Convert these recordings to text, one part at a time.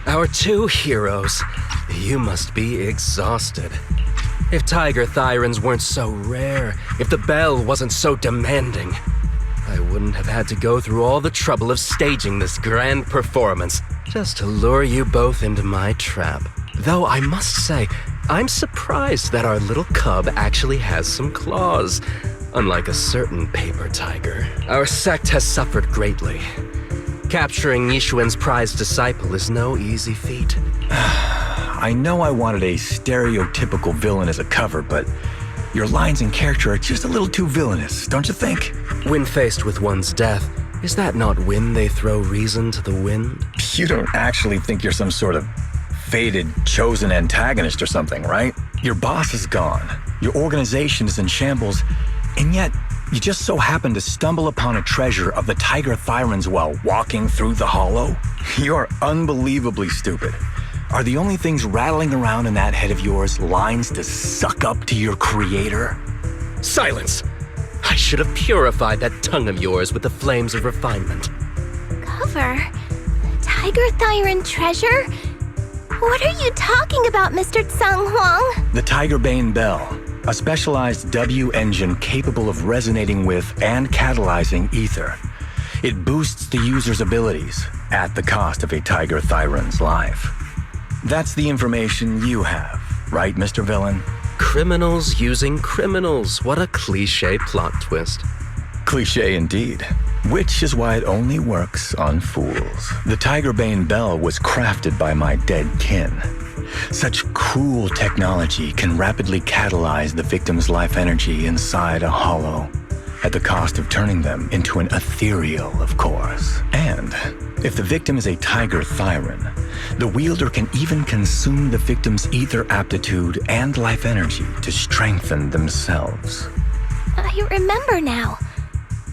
Our two heroes. You must be exhausted. If tiger thyrans weren't so rare, if the bell wasn't so demanding, I wouldn't have had to go through all the trouble of staging this grand performance just to lure you both into my trap. Though I must say, I'm surprised that our little cub actually has some claws, unlike a certain paper tiger. Our sect has suffered greatly. Capturing Yishuan's prized disciple is no easy feat. I know I wanted a stereotypical villain as a cover, but your lines and character are just a little too villainous, don't you think? When faced with one's death, is that not when they throw reason to the wind? You don't actually think you're some sort of fated, chosen antagonist or something, right? Your boss is gone, your organization is in shambles, and yet you just so happen to stumble upon a treasure of the tiger thyrans while walking through the hollow? You're unbelievably stupid. Are the only things rattling around in that head of yours lines to suck up to your creator? Silence! I should have purified that tongue of yours with the flames of refinement. Cover? Tiger Thyran treasure? What are you talking about, Mr. Cang Huang? The Tiger Bane Bell, a specialized W engine capable of resonating with and catalyzing ether. It boosts the user's abilities at the cost of a Tiger Thyran's life. That's the information you have, right, Mr. Villain? Criminals using criminals. What a cliché plot twist. Cliché indeed. Which is why it only works on fools. The Tiger Bane Bell was crafted by my dead kin. Such cruel technology can rapidly catalyze the victim's life energy inside a hollow, at the cost of turning them into an ethereal, of course. And if the victim is a Tiger Thyran, the wielder can even consume the victim's ether aptitude and life energy to strengthen themselves. I remember now.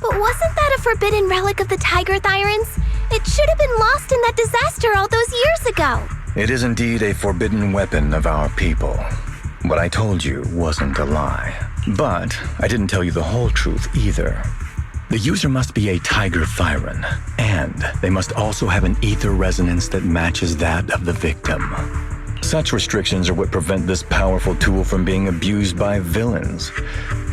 But wasn't that a forbidden relic of the Tiger Thyrans? It should have been lost in that disaster all those years ago. It is indeed a forbidden weapon of our people. What I told you wasn't a lie. But I didn't tell you the whole truth either. The user must be a Tiger Thyran, and they must also have an ether resonance that matches that of the victim. Such restrictions are what prevent this powerful tool from being abused by villains.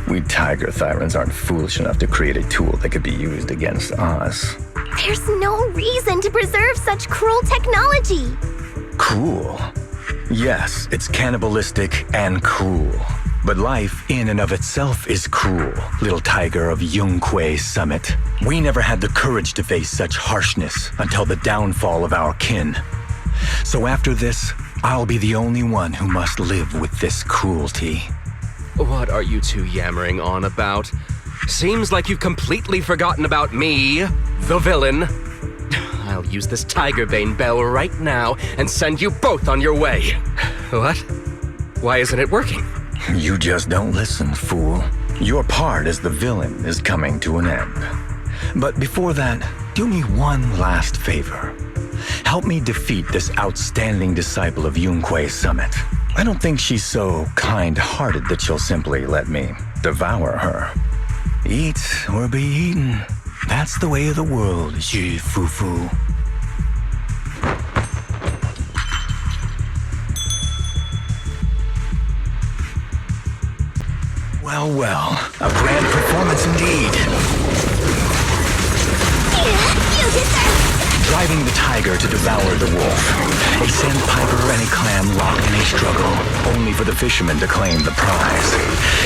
We Tiger Thyrans aren't foolish enough to create a tool that could be used against us. There's no reason to preserve such cruel technology. Cruel? Yes, it's cannibalistic and cruel. But life in and of itself is cruel, little tiger of Yunque Summit. We never had the courage to face such harshness until the downfall of our kin. So after this, I'll be the only one who must live with this cruelty. What are you two yammering on about? Seems like you've completely forgotten about me, the villain. I'll use this Tiger Bane Bell right now and send you both on your way. What? Why isn't it working? You just don't listen, fool. Your part as the villain is coming to an end. But before that, do me one last favor. Help me defeat this outstanding disciple of Yunque Summit. I don't think she's so kind-hearted that she'll simply let me devour her. Eat or be eaten. That's the way of the world, jufufu. Well, well, a grand performance indeed. You deserve. Driving the tiger to devour the wolf. A sandpiper and a clam locked in a struggle, only for the fisherman to claim the prize.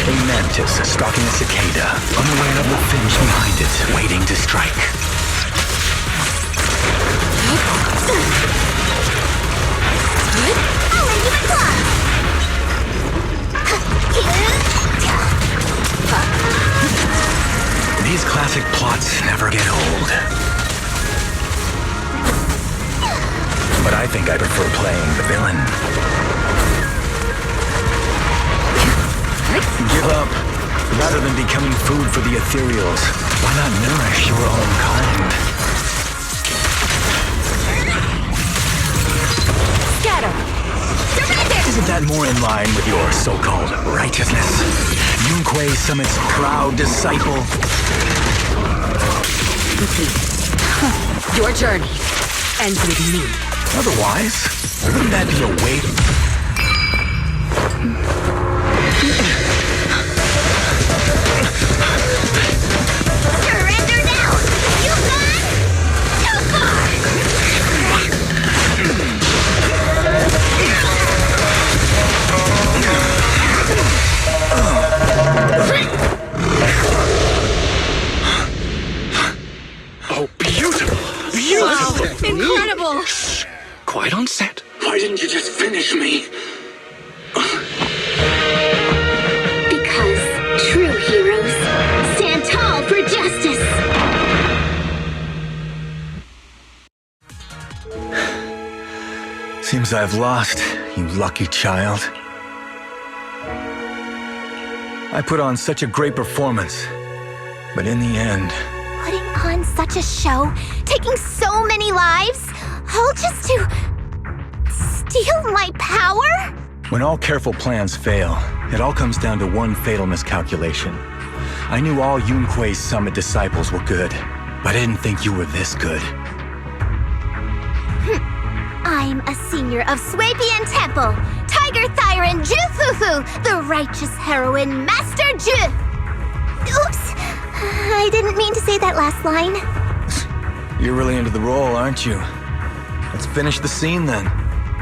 A mantis stalking a cicada, unaware of the finch behind it, waiting to strike. I'll lend you a club. These classic plots never get old. But I think I prefer playing the villain. Give up. Rather than becoming food for the ethereals, why not nourish your own kind? Scatter. Surrender. Isn't that more in line with your so-called righteousness? Yunque Summit's proud disciple. Your journey ends with me. Otherwise, wouldn't that be a way to... Surrender now! You've gone too far! Oh, beautiful! Beautiful! Wow, incredible! Quite on set. Why didn't you just finish me? Because true heroes stand tall for justice. Seems I've lost, you lucky child. I put on such a great performance, but in the end... Putting on such a show, taking so many lives, all just to steal my power? When all careful plans fail, it all comes down to one fatal miscalculation. I knew all Yun Kuei's summit disciples were good, but I didn't think you were this good. I'm a senior of Swapian Temple, Tiger Thyron Jufufu, the righteous heroine, Master Ju. Oops, I didn't mean to say that last line. You're really into the role, aren't you? Let's finish the scene then.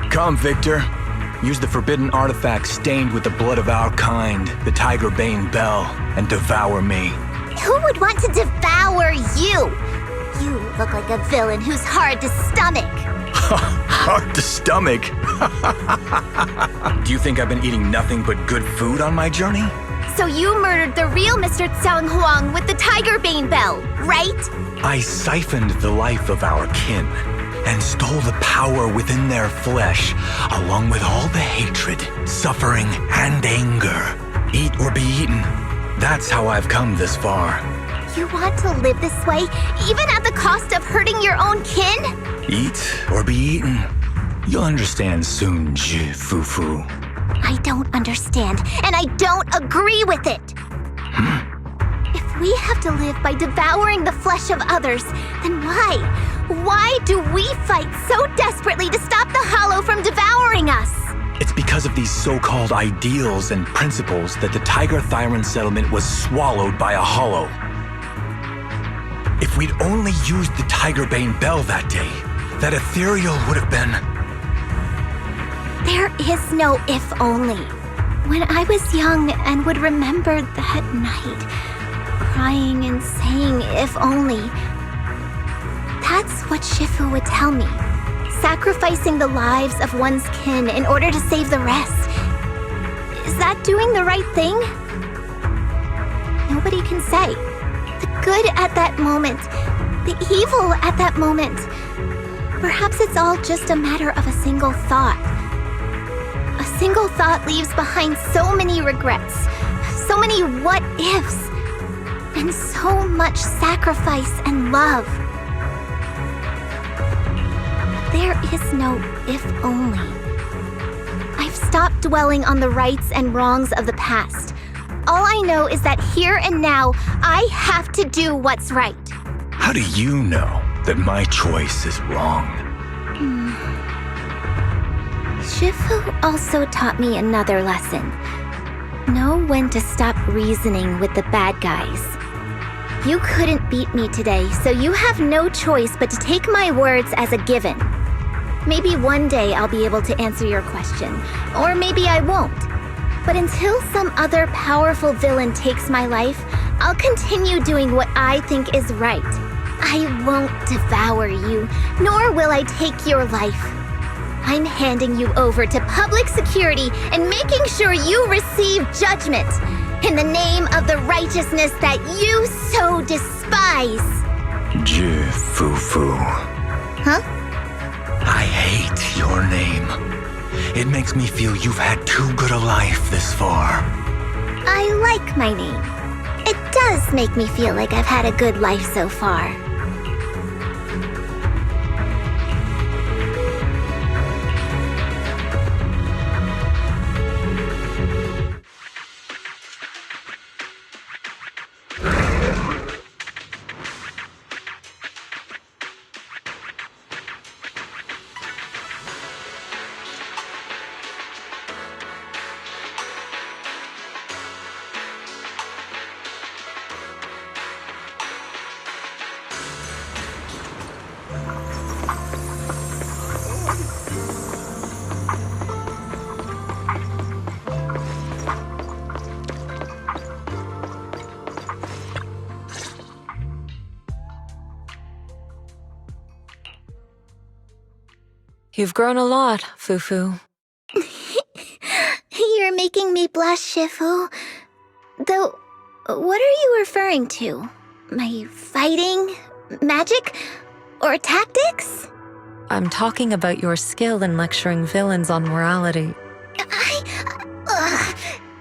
Come, Victor. Use the forbidden artifact stained with the blood of our kind, the Tiger Bane Bell, and devour me. Who would want to devour you? You look like a villain who's hard to stomach. Hard to stomach. Do you think I've been eating nothing but good food on my journey? So you murdered the real Mr. Cang Huang with the Tiger Bane Bell, right? I siphoned the life of our kin and stole the power within their flesh, along with all the hatred, suffering, and anger. Eat or be eaten. That's how I've come this far. You want to live this way, even at the cost of hurting your own kin? Eat or be eaten. You'll understand soon, jufufu. I don't understand, and I don't agree with it. If we have to live by devouring the flesh of others, then why? Why do we fight so desperately to stop the Hollow from devouring us? It's because of these so-called ideals and principles that the Tiger Thyron settlement was swallowed by a Hollow. If we'd only used the Tiger Bane Bell that day, that ethereal would have been... There is no if only. When I was young and would remember that night, crying and saying if only, that's what Shifu would tell me. Sacrificing the lives of one's kin in order to save the rest. Is that doing the right thing? Nobody can say. The good at that moment, the evil at that moment. Perhaps it's all just a matter of a single thought. A single thought leaves behind so many regrets, so many what-ifs, and so much sacrifice and love. But there is no if only. I've stopped dwelling on the rights and wrongs of the past. All I know is that here and now, I have to do what's right. How do you know that my choice is wrong? Shifu also taught me another lesson. Know when to stop reasoning with the bad guys. You couldn't beat me today, so you have no choice but to take my words as a given. Maybe one day I'll be able to answer your question, or maybe I won't. But until some other powerful villain takes my life, I'll continue doing what I think is right. I won't devour you, nor will I take your life. I'm handing you over to public security and making sure you receive judgment in the name of the righteousness that you so despise. Jufufu. Huh? I hate your name. It makes me feel you've had too good a life this far. I like my name. It does make me feel like I've had a good life so far. You've grown a lot, Fufu. You're making me blush, Shifu. Though, what are you referring to? My fighting? Magic? Or tactics? I'm talking about your skill in lecturing villains on morality.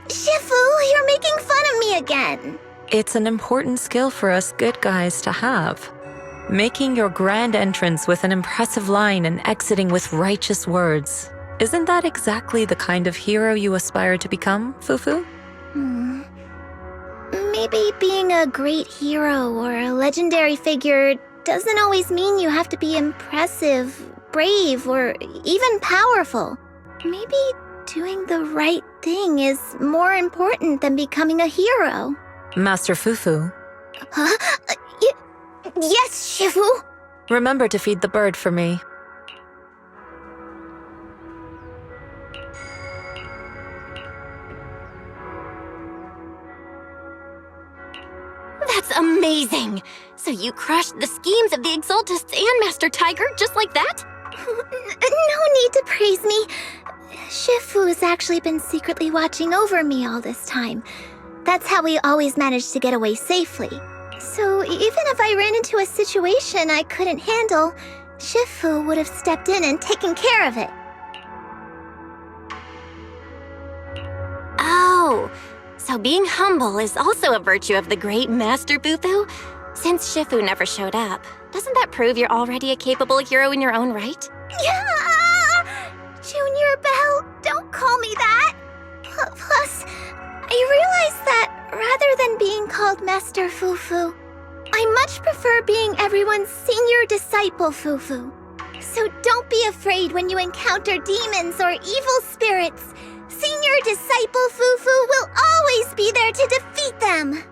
Shifu, you're making fun of me again. It's an important skill for us good guys to have. Making your grand entrance with an impressive line and exiting with righteous words. Isn't that exactly the kind of hero you aspire to become, Fufu? Maybe being a great hero or a legendary figure doesn't always mean you have to be impressive, brave, or even powerful. Maybe doing the right thing is more important than becoming a hero. Master Fufu. Huh? Yes, Shifu! Remember to feed the bird for me. That's amazing! So you crushed the schemes of the Exaltists and Master Tiger just like that? No need to praise me. Shifu's actually been secretly watching over me all this time. That's how we always managed to get away safely. So even if I ran into a situation I couldn't handle, Shifu would have stepped in and taken care of it. Oh, so being humble is also a virtue of the great Master Fufu? Since Shifu never showed up, doesn't that prove you're already a capable hero in your own right? Yeah! Junior Belle, don't call me that! Plus, I realized that rather than being called Master Fufu, I much prefer being everyone's senior disciple Fufu. So don't be afraid when you encounter demons or evil spirits. Senior disciple Fufu will always be there to defeat them!